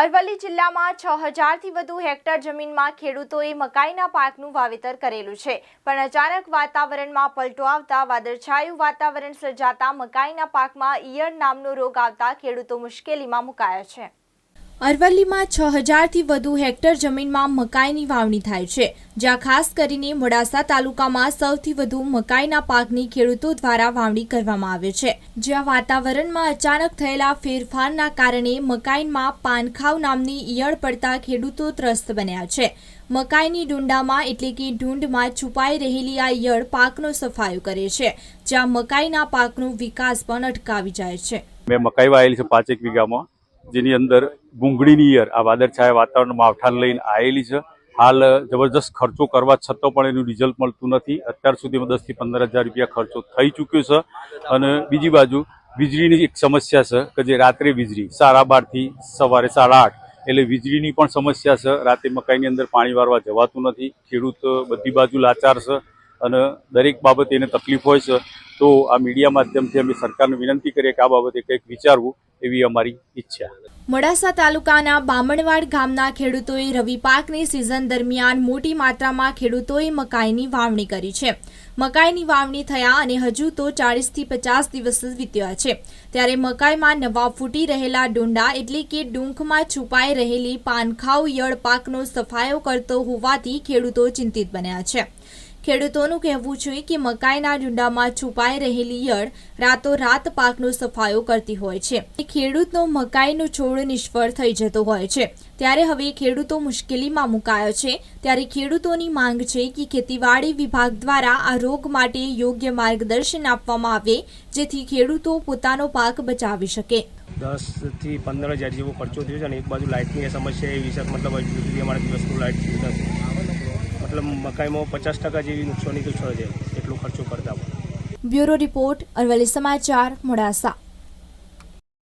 અરવલ્લી જિલ્લામાં 6000થી વધુ હેક્ટર જમીનમાં ખેડૂતોએ મકાઈના પાકનું વાવેતર કરેલું છે, પણ અચાનક વાતાવરણમાં પલટો આવતા વાદળછાયું વાતાવરણ સર્જાતા મકાઈના પાકમાં ઈયળ નામનો રોગ આવતા ખેડૂતો મુશ્કેલીમાં મુકાયા છે। અરવલ્લીમાં 6000થી વધુ હેક્ટર જમીનમાં મકાઈની વાવણી થાય છે, જ્યાં ખાસ કરીને મોડાસા તાલુકામાં સૌથી વધુ મકાઈના પાકની ખેડૂતો દ્વારા વાવણી કરવામાં આવે છે, જ્યાં વાતાવરણમાં અચાનક થયેલા ફેરફારના કારણે મકાઈમાં પાનખાવ નામની ઈયળ પડતા ખેડૂતો ત્રસ્ત બન્યા છે। મકાઈની ડુંડામાં એટલે કે ઢૂંઢમાં છુપાઈ રહેલી આ ઈયળ પાકનો સફાયો કરે છે, જ્યાં મકાઈના પાકનો વિકાસ પણ અટકાવી જાય છે। મેં મકાઈ વાવેલી છે 5 વીઘામાં, જેની અંદર ભૂંગળીની ઈયળ આ વાદળછાયા વાતાવરણમાં માવઠાને લઈને આવેલી છે। હાલ જબરદસ્ત ખર્ચો કરવા છતાં પણ એનું રિઝલ્ટ મળતું નથી। અત્યાર સુધીમાં 10 થી 15 હજાર રૂપિયા ખર્ચો થઈ ચૂક્યો છે। અને બીજી બાજુ વીજળીની એક સમસ્યા છે કે જે રાત્રે વીજળી 12:30 થી સવારે 8:30 એટલે વીજળીની પણ સમસ્યા છે। રાતે મકાઈની અંદર પાણી વારવા જવાતું નથી। ખેડૂત બધી બાજુ લાચાર છે અને દરેક બાબતે એને તકલીફ હોય છે। તો આ મીડિયા માધ્યમથી અમે સરકારને વિનંતી કરીએ કે આ બાબતે કંઈક વિચારવું એવી અમારી ઈચ્છા। મોડાસા તાલુકાના બામણવાડ ગામના ખેડૂતોએ રવિ પાકની સિઝન દરમિયાન મોટી માત્રામાં ખેડૂતોએ મકાઈની વાવણી કરી છે। મકાઈની વાવણી થયા અને હજુ તો 40 થી 50 દિવસ વીત્યા છે, ત્યારે મકાઈમાં નવા ફૂટી રહેલા ડુંડા એટલે કે ડૂંખમાં છુપાઈ રહેલી પાનખાવ ઈયળ પાકનો સફાયો કરતો હોવાથી ખેડૂતો ચિંતિત બન્યા છે। ખેડૂતોનું કહેવું છે કે મકાઈના ડુંડામાં છુપાઈ રહેલી ઈયળ રાતોરાત પાકનો સફાયો કરતી હોય છે। ખેડૂતનો મકાઈનો છોડ નિષ્ફળ થઈ જતો હોય છે, ત્યારે હવે ખેડૂતો મુશ્કેલીમાં મુકાયો છે। ત્યારે ખેડૂતોની માંગ છે કે ખેતીવાડી વિભાગ દ્વારા આ રોગ માટે યોગ્ય માર્ગદર્શન આપવામાં આવે, જેથી ખેડૂતો પોતાનો પાક બચાવી શકે। 10 થી 15 હજાર જેવો ખર્ચો થયો છે અને એક બાજુ લાઇટની સમસ્યા એવી છે, મતલબ હજુ સુધી અમારા દિવસનું લાઇટ નથી, મતલબ મકાઈમાં 50% જેવી નુકસાની તો છે, એટલો ખર્ચો કરતા। બ્યુરો રિપોર્ટ, અરવલ્લી સમાચાર, મોડાસા।